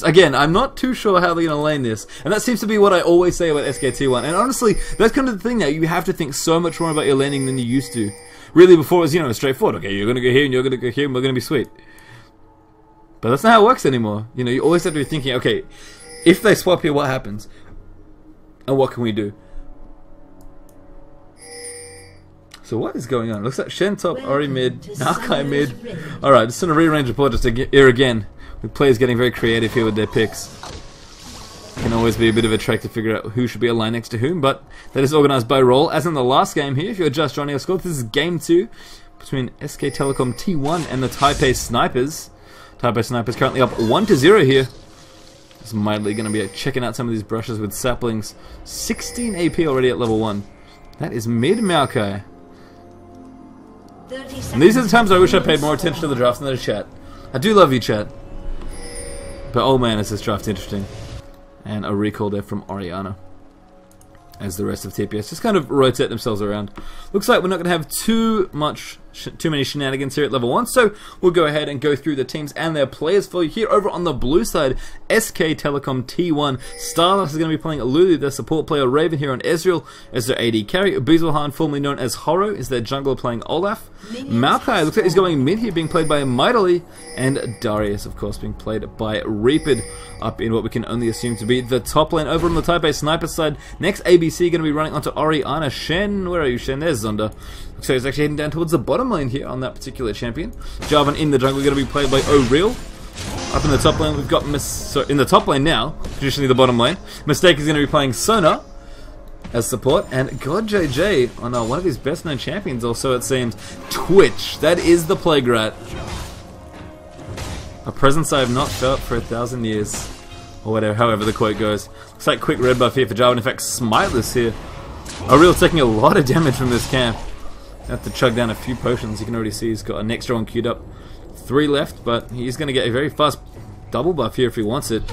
this. Again, I'm not too sure how they're going to lane this, and that seems to be what I always say about SKT1. And honestly, that's kind of the thing now. You have to think so much more about your laning than you used to. Really, before it was, you know, straightforward. Okay, you're going to go here, and you're going to go here, and we're going to be sweet. But that's not how it works anymore. You know, you always have to be thinking, okay, if they swap here, what happens? And what can we do? So what is going on? Looks like Shen top, Ori mid, Maokai mid. Alright, just going to rearrange the board just here again. With players getting very creative here with their picks. Can always be a bit of a trick to figure out who should be aligned next to whom, but that is organised by role. As in the last game here, if you're just joining us, this is game 2 between SKTT1 and the Taipei Snipers. Taipei Snipers currently up 1-0 here. It's mildly going to be checking out some of these brushes with saplings. 16 AP already at level 1. That is mid Maokai. And these are the times I wish I paid more attention to the drafts than the chat. I do love you, chat. But oh man, is this draft interesting. And a recall there from Oriana. As the rest of TPS just kind of rotate themselves around. Looks like we're not going to have too many shenanigans here at level 1, so we'll go ahead and go through the teams and their players for you. Here over on the blue side, SKTT1. StarsWar is going to be playing Lulu, their support player. Raven here on Ezreal as their AD carry. Bezelhan, formerly known as Horo, is their jungler playing Olaf. Maokai looks like he's going mid here, being played by Mightily. And Darius, of course, being played by Reapid, up in what we can only assume to be the top lane. Over on the Taipei Sniper side, next ABC going to be running onto Oriana. Shen, where are you, Shen? There's Zonda. Looks like he's actually heading down towards the bottom lane here on that particular champion. Jarvan in the jungle, going to be played by O'Real. Up in the top lane, we've got in the top lane now, traditionally the bottom lane. Mistake is going to be playing Sona as support, and God JJ on one of his best known champions, also it seems, Twitch. That is the plague rat. A presence I have not felt for 1,000 years. Or whatever, however the quote goes. Looks like quick red buff here for Jarvan. In fact, Smiteless here. O'Real taking a lot of damage from this camp. Have to chug down a few potions. You can already see he's got an extra one queued up. 3 left, but he's going to get a very fast double buff here if he wants it.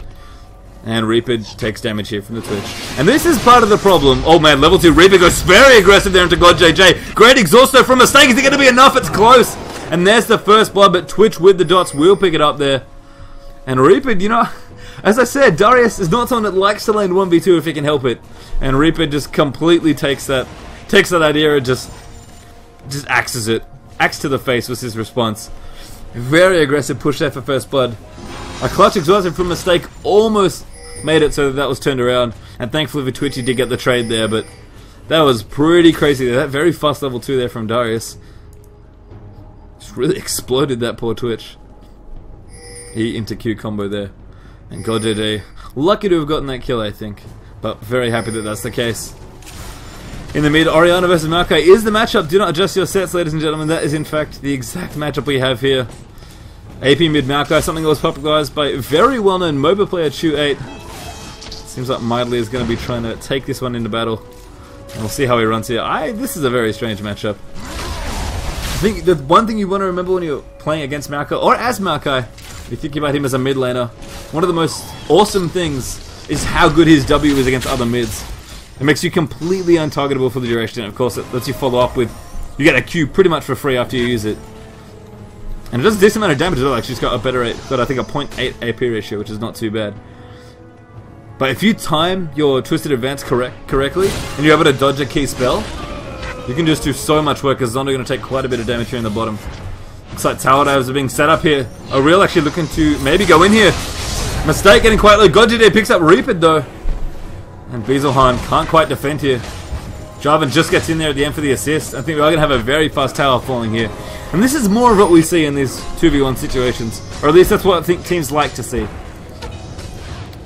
And Reapid takes damage here from the Twitch. And this is part of the problem. Oh man, level 2 Reapid goes very aggressive there into God JJ. Great exhausto from Mistake. Is it going to be enough? It's close. And there's the first blood, but Twitch with the dots will pick it up there. And Reapid, you know, as I said, Darius is not someone that likes to lane 1v2 if he can help it. And Reapid just completely takes that idea and just axes it. Axe to the face was his response. Very aggressive push there for first blood. A clutch exhaustion from Mistake almost made it so that was turned around. And thankfully for Twitch he did get the trade there, but that was pretty crazy. That very fast level 2 there from Darius. Just really exploded that poor Twitch. E into Q combo there. And God JJ, lucky to have gotten that kill I think. But very happy that that's the case. In the mid, Oriana versus Maokai is the matchup. Do not adjust your sets, ladies and gentlemen. That is in fact the exact matchup we have here. AP mid Maokai, something that was popularized by very well-known MOBA player Chu8. Seems like Mightily is going to be trying to take this one into battle. And we'll see how he runs here. This is a very strange matchup. I think the one thing you want to remember when you're playing against Maokai, or as Maokai, you think about him as a mid laner, one of the most awesome things is how good his W is against other mids. It makes you completely untargetable for the duration, and of course it lets you follow up with, you get a Q pretty much for free after you use it. And it does a decent amount of damage as well. Actually, it's got a better, I think a 0.8 AP ratio, which is not too bad. But if you time your Twisted Advance correctly, and you're able to dodge a key spell, you can just do so much work, as Zonda going to take quite a bit of damage here in the bottom. Looks like tower dives are being set up here. O'Real actually looking to maybe go in here. Mistake getting quite low. Godjide picks up Reapid though. And Bezelhan can't quite defend here. Jarvan just gets in there at the end for the assist. I think we are going to have a very fast tower falling here. And this is more of what we see in these 2v1 situations. Or at least that's what I think teams like to see.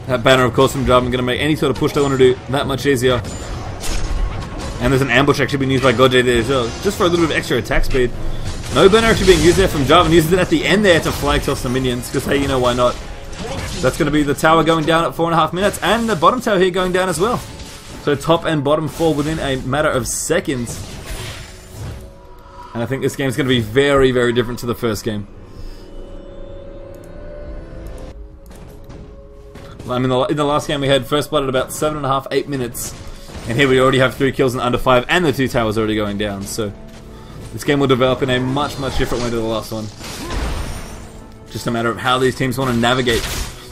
That banner, of course, from Jarvan going to make any sort of push they want to do that much easier. And there's an ambush actually being used by Godjide there as well, just for a little bit of extra attack speed. No banner actually being used there from Jarvan. Uses it at the end there to flag toss the minions, because hey, you know why not. That's going to be the tower going down at 4.5 minutes, and the bottom tower here going down as well. So top and bottom fall within a matter of seconds. And I think this game is going to be very, very different to the first game. I mean, in the last game we had first blood at about 7.5, 8 minutes. And here we already have 3 kills in under 5, and the 2 towers already going down. So this game will develop in a much, much different way to the last one. Just a matter of how these teams want to navigate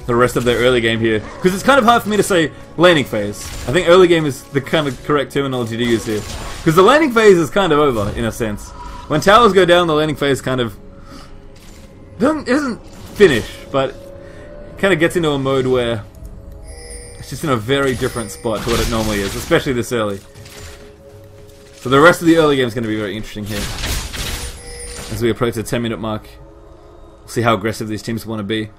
the rest of their early game here. Because it's kind of hard for me to say laning phase. I think early game is the kind of correct terminology to use here. Because the laning phase is kind of over, in a sense. When towers go down, the laning phase kind of doesn't finish, but it kind of gets into a mode where it's just in a very different spot to what it normally is, especially this early. So the rest of the early game is going to be very interesting here. As we approach the 10-minute mark, we'll see how aggressive these teams want to be.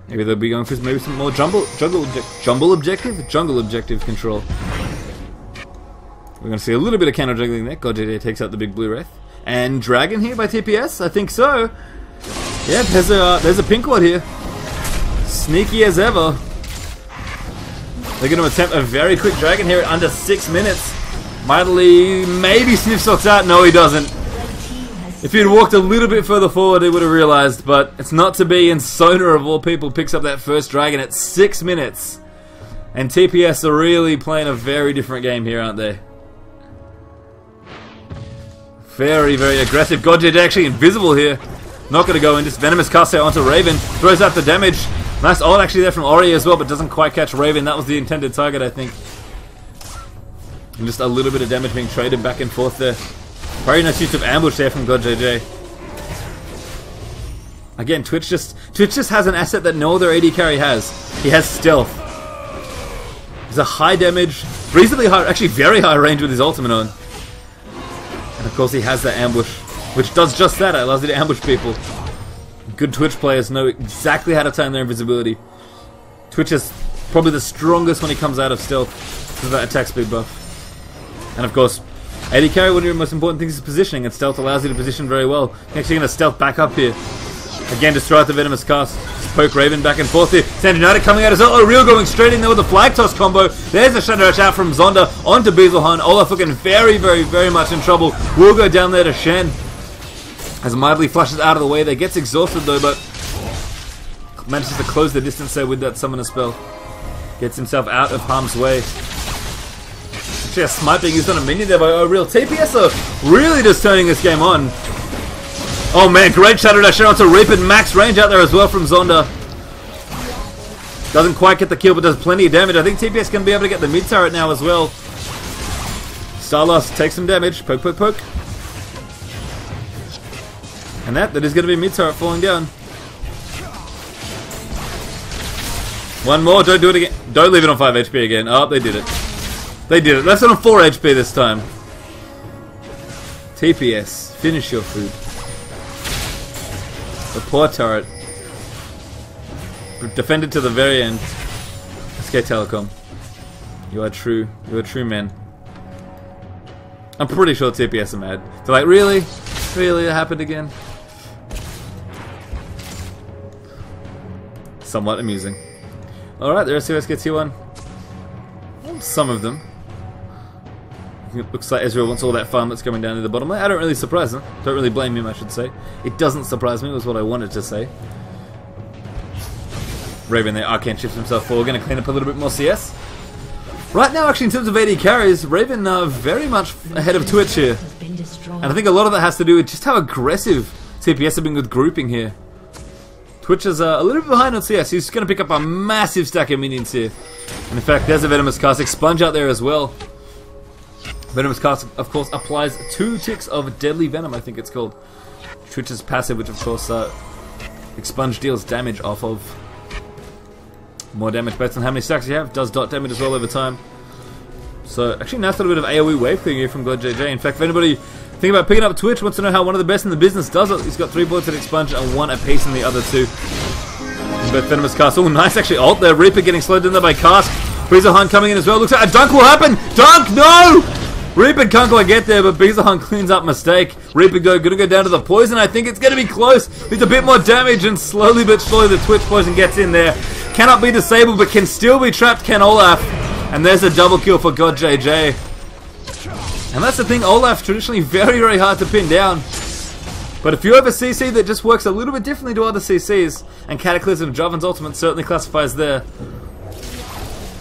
Maybe they'll be going for maybe some more jungle objective control. We're going to see a little bit of counter juggling there. GodJJ takes out the big blue wraith. And Dragon here by TPS? I think so. Yeah, there's a pink ward here. Sneaky as ever. They're going to attempt a very quick Dragon here at under 6 minutes. Mightily, maybe Sniff Socks out. No, he doesn't. If he'd walked a little bit further forward, he would have realized, but it's not to be, and Sona of all people picks up that first Dragon at 6 minutes. And TPS are really playing a very different game here, aren't they? Very, very aggressive. GodJJ actually invisible here. Not going to go in. Just Venomous cast out onto Raven. Throws out the damage. Nice ult actually there from Ori as well, but doesn't quite catch Raven. That was the intended target, I think. And just a little bit of damage being traded back and forth there. Very nice use of ambush there from GodJJ. Again, Twitch just has an asset that no other AD carry has. He has stealth. He's a high damage, reasonably high, actually very high range with his ultimate on. And of course he has that ambush, which does just that. It allows you to ambush people. Good Twitch players know exactly how to time their invisibility. Twitch is probably the strongest when he comes out of stealth because of that attack speed buff. And of course, AD carry, one of your most important things is positioning, and stealth allows you to position very well. You're actually going to stealth back up here. Again, destroy out the Venomous cast. Just poke Raven back and forth here. Sand United coming out as well. Oh, Real going straight in there with the flag toss combo. There's a Shadow Dash out from Zonda onto Beazelhan. Olaf looking very, very, very much in trouble. Will go down there to Shen. As Mightily flashes out of the way there. Gets exhausted though, but manages to close the distance there with that summoner spell. Gets himself out of harm's way. Actually, a smite being used on a minion there by Real. TPS are really just turning this game on. Oh man, great Shadow Dash onto Reaper. Max range out there as well from Zonda. Doesn't quite get the kill, but does plenty of damage. I think TPS can be able to get the mid turret now as well. Starlost takes some damage. Poke, poke, poke. And that is going to be mid turret falling down. One more, don't do it again. Don't leave it on 5 HP again. Oh, they did it. They did it. That's on 4 HP this time. TPS, finish your food. The poor turret. Defended to the very end. SK Telecom. You are true men. I'm pretty sure TPS are mad. They're like, really? Really? It happened again? Somewhat amusing. Alright, there's SKTT1. Some of them. It looks like Ezreal wants all that farm that's coming down to the bottom lane. I don't really surprise him. Don't really blame him, I should say. It doesn't surprise me, was what I wanted to say. Raven there, Arcane shifts himself forward. Going to clean up a little bit more CS. Right now, actually, in terms of AD carries, Raven very much ahead of Twitch here. And I think a lot of that has to do with just how aggressive TPS have been with grouping here. Twitch is a little bit behind on CS. He's going to pick up a massive stack of minions here. And in fact, there's a Venomous cast. Expunge out there as well. Venomous cast, of course, applies 2 ticks of deadly venom, I think it's called. Twitch's passive, which of course Expunge deals damage off of. More damage based on how many stacks you have. Does dot damage as well over time. So actually nice little bit of AoE wave clearing here from GodJJ. In fact, if anybody thinking about picking up Twitch, wants to know how one of the best in the business does it, he's got 3 bullets at Expunge and 1 apiece in the other 2. Both Venomous cast. Oh, nice actually ult there. Reaper getting slowed in there by Cask. Beazelhan coming in as well. Looks like a dunk will happen. Dunk, no! Reaper can't quite get there, but Beazelhan cleans up mistake. Reaper gonna go down to the poison. I think it's gonna be close. It's a bit more damage, and slowly but surely the Twitch poison gets in there. Cannot be disabled, but can still be trapped. Can Olaf, and there's a double kill for GodJJ. And that's the thing. Olaf traditionally very, very hard to pin down. But if you have a CC that just works a little bit differently to other CCs, and Cataclysm, Jarvan's ultimate certainly classifies there,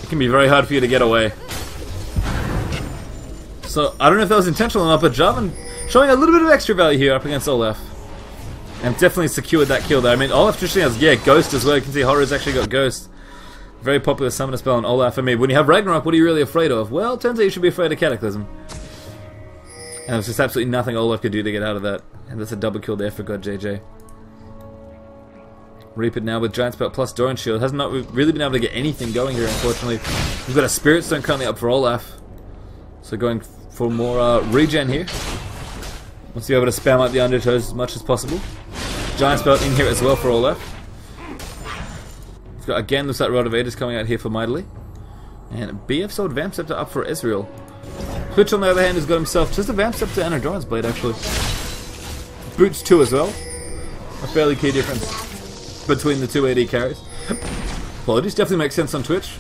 it can be very hard for you to get away. So, I don't know if that was intentional or not, but Jarvan showing a little bit of extra value here up against Olaf. And definitely secured that kill there. I mean, Olaf traditionally has, yeah, Ghost as well. You can see Horror's actually got Ghost. Very popular summoner spell on Olaf. I mean, when you have Ragnarok, what are you really afraid of? Well, turns out you should be afraid of Cataclysm. And there's just absolutely nothing Olaf could do to get out of that. And that's a double kill there for God JJ. Reaper now with Giant Spell plus Doran Shield. Has not really been able to get anything going here, unfortunately. We've got a Spirit Stone currently up for Olaf. So going for more regen here. Wants to be able to spam out the Undertows as much as possible. Giant Spell in here as well for Olaf. He's got, again, looks like Rod of Ages coming out here for Mightily. And BF Sword Vamp Scepter up for Ezreal. Twitch, on the other hand, has got himself just a Vamp Scepter and a Doran's Blade, actually. Boots 2 as well. A fairly key difference between the two AD carries. Apologies, definitely makes sense on Twitch.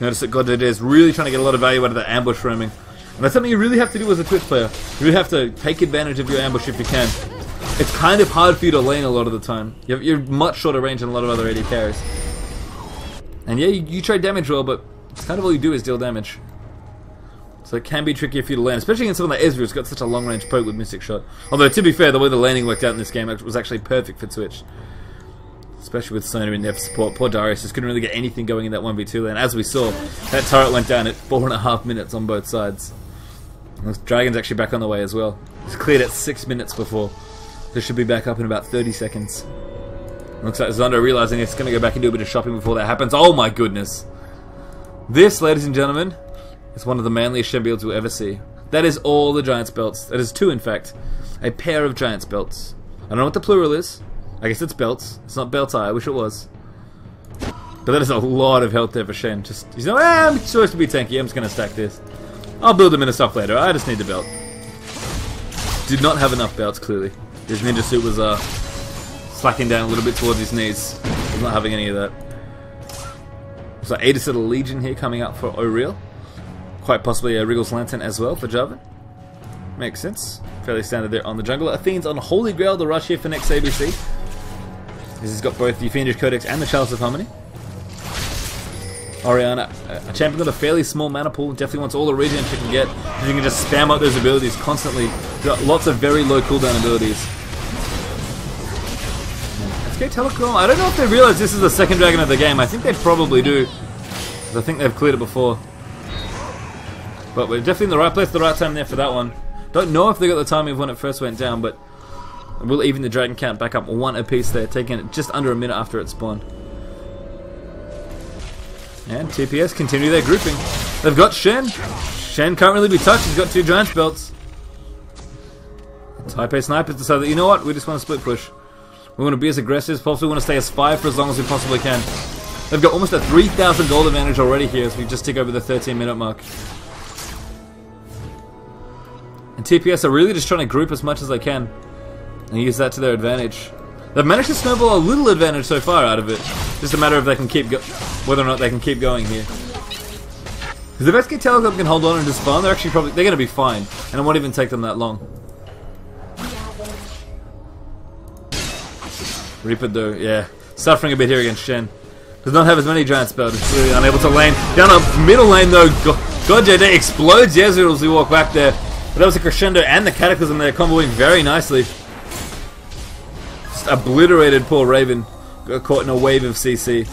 Notice that God JJ is really trying to get a lot of value out of that ambush roaming. And that's something you really have to do as a Twitch player. You really have to take advantage of your ambush if you can. It's kind of hard for you to lane a lot of the time. You're much shorter range than a lot of other AD carries. And yeah, you trade damage well, but it's kind of all you do is deal damage. So it can be trickier for you to lane, especially against someone like Ezreal who's got such a long range poke with Mystic Shot. Although, to be fair, the way the laning worked out in this game was actually perfect for Twitch. Especially with Sona in there for support. Poor Darius just couldn't really get anything going in that 1v2 lane. As we saw, that turret went down at 4.5 minutes on both sides. And the Dragon's actually back on the way as well. It's cleared at 6 minutes before. This should be back up in about 30 seconds. Looks like Zondo realizing it's going to go back and do a bit of shopping before that happens. Oh my goodness. This, ladies and gentlemen, is one of the manliest Shen builds we'll ever see. That is all the Giant's belts. That is 2, in fact. A pair of Giant's belts. I don't know what the plural is. I guess it's belts. It's not belts. I wish it was. But that is a lot of health there for Shen. Just, he's like, I'm supposed to be tanky. I'm just going to stack this. I'll build him in a stuff later. I just need the belt. Did not have enough belts, clearly. His ninja suit was slacking down a little bit towards his knees. He's not having any of that. So Aegis's Legion here coming up for O'Real. Quite possibly a Wriggle's Lantern as well for Jarvan. Makes sense. Fairly standard there on the jungle. Athene's on Holy Grail, the rush here for next ABC. This has got both the Fiendish Codex and the Chalice of Harmony. Orianna, a champion with a fairly small mana pool, definitely wants all the regen she can get. She can just spam out those abilities constantly. Got lots of very low cooldown abilities. SK Telecom, I don't know if they realize this is the second dragon of the game. I think they probably do. I think they've cleared it before. But we're definitely in the right place at the right time there for that one. Don't know if they got the timing of when it first went down, but we'll even the dragon count back up 1 apiece there, taking it just under a minute after it spawned. And TPS continue their grouping. They've got Shen. Shen can't really be touched. He's got 2 Giants belts. Taipei Snipers decide that, you know what, we just want to split push. We want to be as aggressive as possible. We want to stay as 5 for as long as we possibly can. They've got almost a 3,000 gold advantage already here as we just tick over the 13-minute mark. And TPS are really just trying to group as much as they can and use that to their advantage. They've managed to snowball a little advantage so far out of it. Just a matter of they can keep whether or not they can keep going here. Because if SK Telecom can hold on and just farm, they're going to be fine, and it won't even take them that long. Reaper though, yeah, suffering a bit here against Shen. Does not have as many giant spells. It's really unable to lane. Down a middle lane though, God JJ explodes Ezreal as we walk back there. But that was a crescendo and the Cataclysm there, comboing very nicely. Just obliterated poor Raven. Got caught in a wave of CC.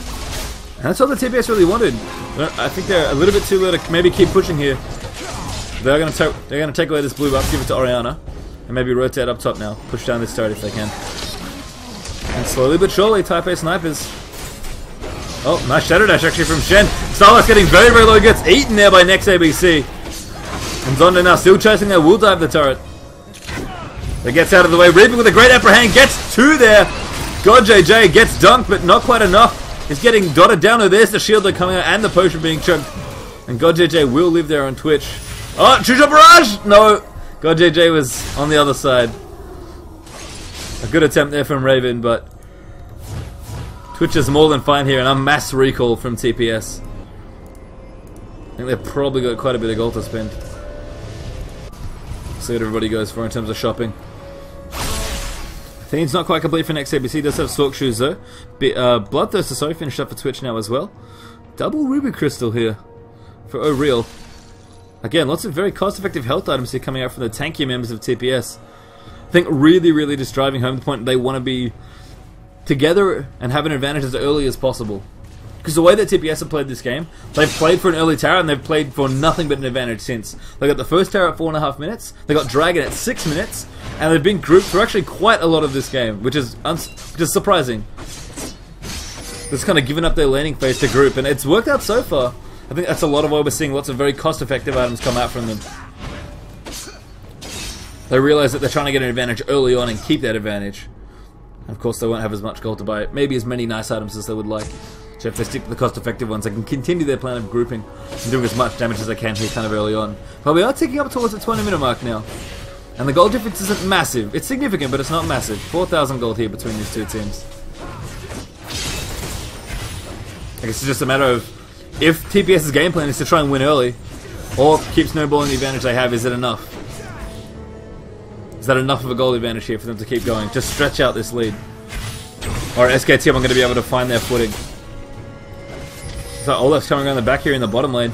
And that's all the TPS really wanted. I think they're a little bit too low to maybe keep pushing here. They're going to take away this blue buff, give it to Orianna, and maybe rotate up top now. Push down this turret if they can. And slowly but surely, Taipei Snipers. Oh, nice Shadow Dash actually from Shen. Starlight getting very, very low, gets eaten there by next ABC. And Zonda now still chasing there, will dive the turret. It gets out of the way. Reaper with a great upper hand, gets 2 there. God JJ gets dunked, but not quite enough. He's getting dotted down. Oh, there's the shield that coming out and the potion being chunked. And God JJ will live there on Twitch. Oh, Chuja Barrage! No, God JJ was on the other side. A good attempt there from Raven, but Twitch is more than fine here, and a mass recall from TPS. I think they've probably got quite a bit of gold to spend. See what everybody goes for in terms of shopping. Theme's not quite complete for next ABC. Does have Sork Shoes though. Bloodthirster, sorry, finished up for Twitch now as well. Double Ruby Crystal here for O'Real. Again, lots of very cost-effective health items here coming out from the tankier members of TPS. I think really just driving home the point they want to be together and have an advantage as early as possible. Because the way that TPS have played this game, they've played for an early tower and they've played for nothing but an advantage since. They got the first tower at 4.5 minutes, they got Dragon at 6 minutes, and they've been grouped for actually quite a lot of this game, which is surprising. Just kind of given up their laning phase to group, and it's worked out so far. I think that's a lot of why we're seeing lots of very cost-effective items come out from them. They realize that they're trying to get an advantage early on and keep that advantage. And of course, they won't have as much gold to buy maybe as many nice items as they would like. So if they stick to the cost-effective ones, they can continue their plan of grouping and doing as much damage as they can here kind of early on. But we are ticking up towards the 20-minute mark now. And the gold difference isn't massive. It's significant, but it's not massive. 4,000 gold here between these two teams. I guess it's just a matter of if TPS's game plan is to try and win early, or keep snowballing the advantage they have, is it enough? Is that enough of a goal advantage here for them to keep going? Just stretch out this lead. Or SKTT1 are going to be able to find their footing. So Olaf's coming around the back here in the bottom lane.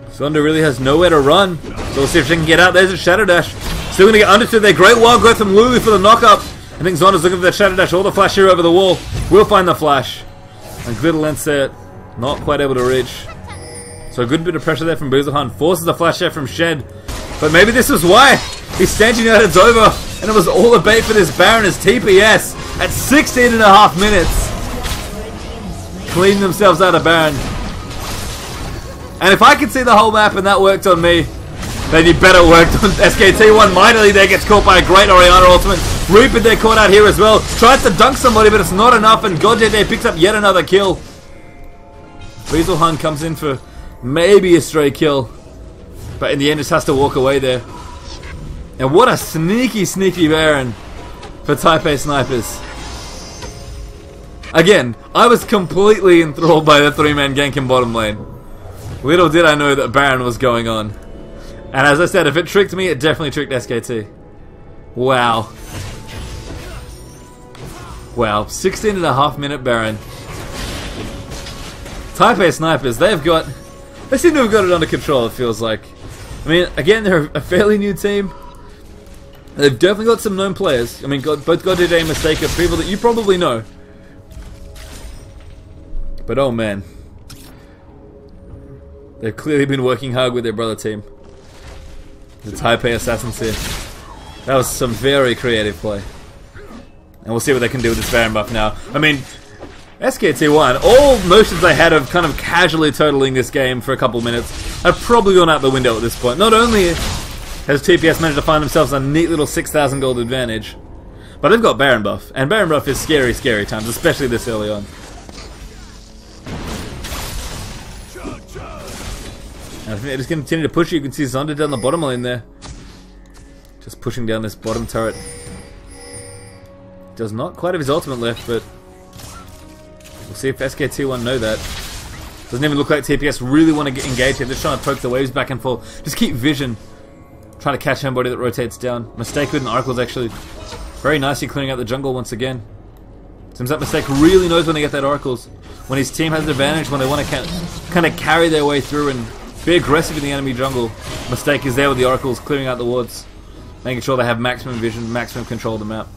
Zonda really has nowhere to run. So we'll see if she can get out. There's a Shadow Dash. Still going to get understood there. Great wild growth from Lulu for the knock-up. I think Zonda's looking for the Shadow Dash or the flash here over the wall. We'll find the flash. And Glitter Lens there, not quite able to reach. So a good bit of pressure there from Boozlehan. Forces the flash there from Shed. But maybe this is why. His Stanchion United's over. And it was all a bait for this Baron as TPS at 16.5 minutes. Clean themselves out of Baron. And if I could see the whole map and that worked on me, then you better worked on SKT1 mightily there, gets caught by a great Orianna ultimate. Rupert there caught out here as well. Tries to dunk somebody, but it's not enough, and Godjet there picks up yet another kill. Weaselhun comes in for maybe a stray kill, but in the end just has to walk away there. And what a sneaky Baron for Taipei Snipers. Again, I was completely enthralled by the 3-man gank in bottom lane. Little did I know that Baron was going on. And as I said, if it tricked me, it definitely tricked SKT. Wow. Wow, 16.5 minute Baron. Taipei Snipers, they seem to have got it under control, it feels like. I mean, again, they're a fairly new team. They've definitely got some known players. I mean, both Godjet and Mistake are people that you probably know. But oh man, they've clearly been working hard with their brother team. The Taipei Assassins here. That was some very creative play. And we'll see what they can do with this Baron buff now. I mean, SKT1, all notions they had of kind of casually totaling this game for a couple minutes have probably gone out the window at this point. Not only has TPS managed to find themselves a neat little 6,000 gold advantage, but they've got Baron buff. And Baron buff is scary times, especially this early on. And I think they're just going to continue to push you. You can see Zonda down the bottom lane there. Just pushing down this bottom turret. Does not quite have his ultimate left, but we'll see if SKT1 know that. Doesn't even look like TPS really want to get engaged here. They're just trying to poke the waves back and forth. Just keep vision. Trying to catch anybody that rotates down. Mistake with an Oracle's actually very nicely clearing out the jungle once again. Seems that Mistake really knows when they get that Oracles. When his team has an advantage, when they want to kind of carry their way through and be aggressive in the enemy jungle. Mistake is there with the Oracles, clearing out the wards, making sure they have maximum vision, maximum control of the map.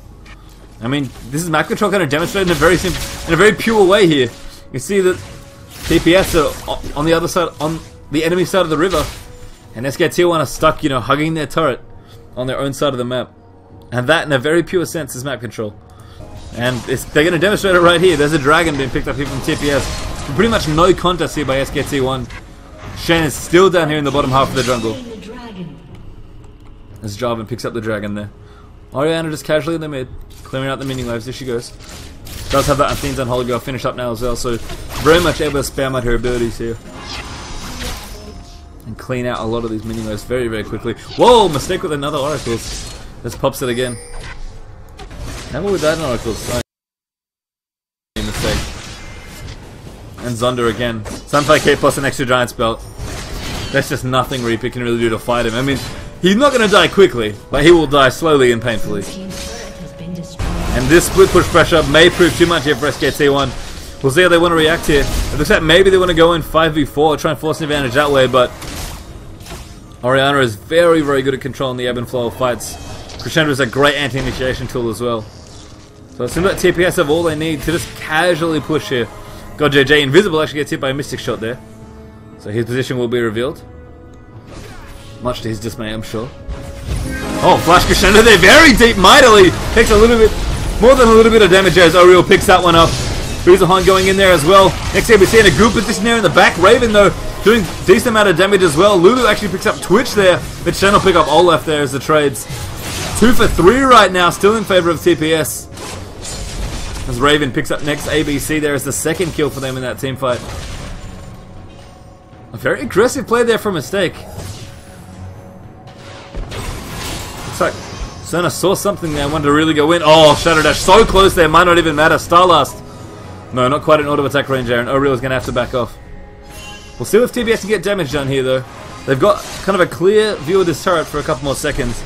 I mean, this is map control kind of demonstrated in a very simple, in a very pure way here. You see that TPS are on the other side, on the enemy side of the river, and SKT1 are stuck, you know, hugging their turret on their own side of the map. And that, in a very pure sense, is map control. And they're going to demonstrate it right here. There's a dragon being picked up here from TPS. Pretty much no contest here by SKT1. Shen is still down here in the bottom half of the jungle. As Jarvan picks up the dragon there. Orianna just casually in the mid, clearing out the minion waves. There she goes. Does have that Athene's Unholy Girl finished up now as well, so very much able to spam out her abilities here. And clean out a lot of these minion waves very, very quickly. Whoa! Mistake with another Oracles. Just pops it again. Never with that Oracles. Sorry. Mistake. And Zonda again. Sunfire Cape plus an extra giant spell. That's just nothing Reaper can really do to fight him. I mean, he's not going to die quickly, but he will die slowly and painfully. And this split push pressure may prove too much here for SKT1. We'll see how they want to react here. It looks like maybe they want to go in 5v4, try and force an advantage that way, but Orianna is very, very good at controlling the ebb and flow of fights. Crescendo is a great anti-initiation tool as well. So it seems like TPS have all they need to just casually push here. God JJ Invisible actually gets hit by a Mystic Shot there. So his position will be revealed. Much to his dismay, I'm sure. Oh, Flash Crescendo there, very deep, mightily. Takes a little bit, more than a little bit of damage as Oriel picks that one up. Beazelhan going in there as well. Next ABC in a good position there in the back. Raven though, doing decent amount of damage as well. Lulu actually picks up Twitch there, but Shen will pick up Olaf there as the trades. 2 for 3 right now, still in favor of TPS. As Raven picks up next ABC there as the second kill for them in that team fight. A very aggressive play there for Mistake. Looks like Cerna saw something there, wanted to really go in. Oh, Shadow Dash so close there, might not even matter. Starlast. No, not quite an auto attack range there, and Oriel's going to have to back off. We'll see if TPS can get damage done here though. They've got kind of a clear view of this turret for a couple more seconds.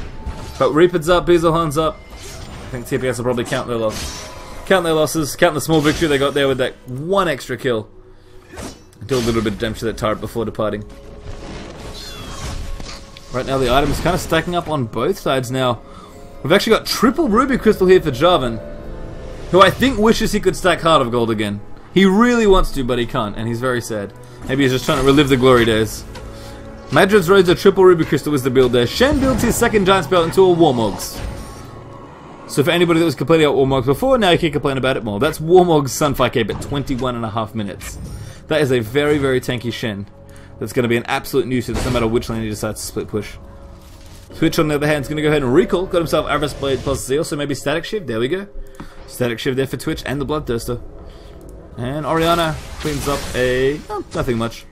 But Reaper's up, Beazelhan's up. I think TPS will probably count their loss. Count their losses, count the small victory they got there with that one extra kill. Do a little bit of damage to that turret before departing. Right now the item is kind of stacking up on both sides now. We've actually got triple Ruby Crystal here for Jarvan, who I think wishes he could stack Heart of Gold again. He really wants to, but he can't, and he's very sad. Maybe he's just trying to relive the glory days. Madrid's Rose a triple Ruby Crystal was the build there. Shen builds his second Giant Spell into a Warmogs. So for anybody that was complaining about Warmogs before, now you can complain about it more. That's Warmog's Sunfire Cape at 21.5 minutes. That is a very, very tanky Shen. That's going to be an absolute nuisance no matter which lane he decides to split push. Twitch on the other hand is going to go ahead and recall. Got himself Avarice Blade plus Zeal, so maybe Static Shift. There we go. Static Shift there for Twitch and the Bloodthirster. And Orianna cleans up a... oh, nothing much.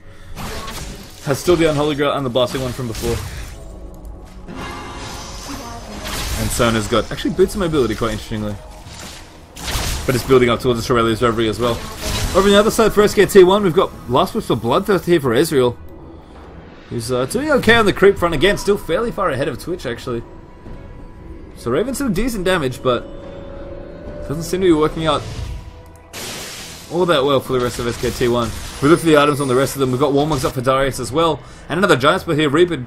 Has still the Unholy Grail and the Blasting one from before. And Sona's got actually Boots of Mobility quite interestingly. But it's building up towards Aurelia's Reverie as well. Over on the other side for SKT1, we've got Last Wish for Bloodthirster here for Ezreal. Who's doing okay on the creep front again, still fairly far ahead of Twitch actually. So Raven's doing decent damage, but doesn't seem to be working out all that well for the rest of SKT1. We look at the items on the rest of them. We've got Warmogs up for Darius as well, and another Giant Spell here. Reaper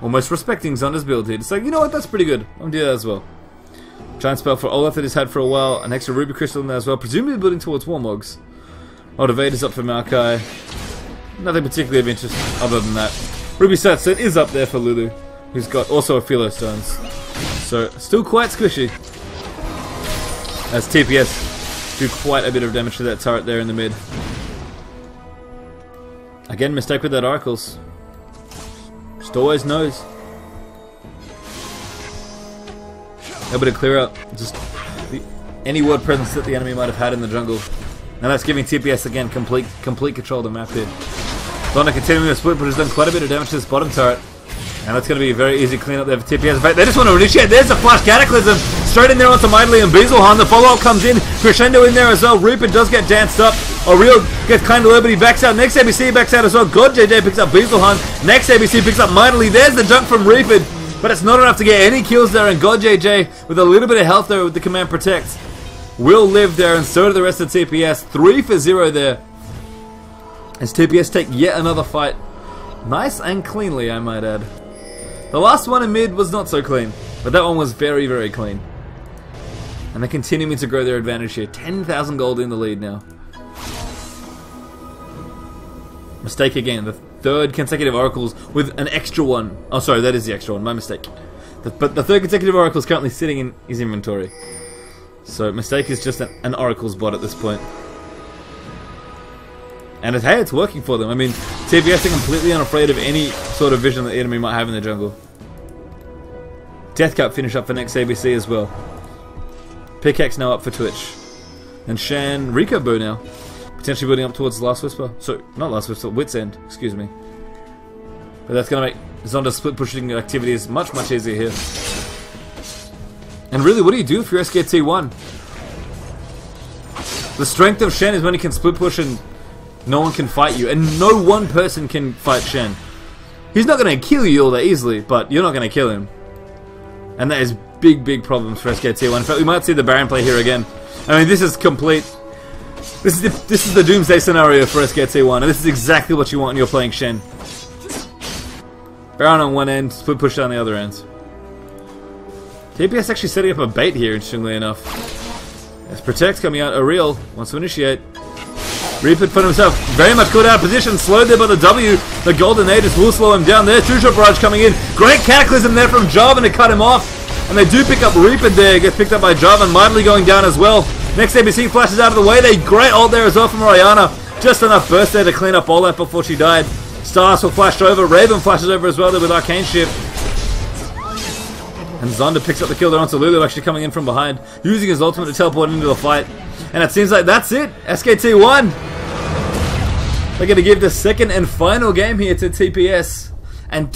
almost respecting Xander's build here. It's like, you know what, that's pretty good. I'm gonna do that as well. Giant Spell for Olaf that he's had for a while, an extra Ruby Crystal in there as well, presumably building towards Warmogs. Motivator's up for Maokai. Nothing particularly of interest other than that. Ruby Satset is up there for Lulu, who's got also a Philo Stones. So, still quite squishy. As TPS do quite a bit of damage to that turret there in the mid. Again, mistake with that Oracles. Just always knows. Able to clear out just any ward presence that the enemy might have had in the jungle. And that's giving TPS again complete control of the map here. Donna continuing to split, but has done quite a bit of damage to this bottom turret. And that's going to be a very easy cleanup there for TPS. In fact, they just want to initiate. There's a Flash Cataclysm. Straight in there onto Mightly and Beazelhan. The follow-up comes in. Crescendo in there as well. Reaper does get danced up. Oriel gets kind of Liberty, backs out. Next ABC backs out as well. God JJ picks up Beazelhan. Next ABC picks up Mightly. There's the jump from Reaper. But it's not enough to get any kills there. And God JJ, with a little bit of health there with the Command Protect, will live there, and so do the rest of TPS. 3 for 0 there. As TPS take yet another fight. Nice and cleanly, I might add. The last one in mid was not so clean, but that one was very, very clean. And they're continuing to grow their advantage here. 10,000 gold in the lead now. Mistake again. The third consecutive Oracles with an extra one. Oh, sorry, that is the extra one. My mistake. But the third consecutive Oracle is currently sitting in his inventory. So Mistake is just an Oracle's bot at this point. And hey, it's working for them. I mean, TPS are completely unafraid of any sort of vision that the enemy might have in the jungle. Death Cup finish up for next ABC as well. Pickaxe now up for Twitch. And Shan Rico Boo now. Potentially building up towards Last Whisper. So, not Last Whisper, Wit's End, excuse me. But that's going to make Zonda's split pushing activities much, much easier here. And really, what do you do if you're SKT1? The strength of Shen is when he can split push and no one can fight you. And no one person can fight Shen. He's not going to kill you all that easily, but you're not going to kill him. And that is big, big problems for SKT1. In fact, we might see the Baron play here again. I mean, this is complete... This is the doomsday scenario for SKT1, and this is exactly what you want when you're playing Shen. Baron on one end, split push down the other end. TPS actually setting up a bait here, interestingly enough. As Protect coming out, Ariel wants to initiate. Reaper put himself very much caught out of position, slowed there by the W. The Golden Aegis will slow him down there. Two-shot barrage coming in. Great Cataclysm there from Jarvan to cut him off. And they do pick up Reaper there. Gets picked up by Jarvan. Mightily going down as well. Next ABC flashes out of the way. They great ult there as well from Orianna. Just enough burst there to clean up all that before she died. Stars will flash over. Raven flashes over as well there with Arcane Shift. And Zonda picks up the kill there onto Lulu, actually coming in from behind, using his ultimate to teleport into the fight. And it seems like that's it. SKT1. They're going to give the second and final game here to TPS. And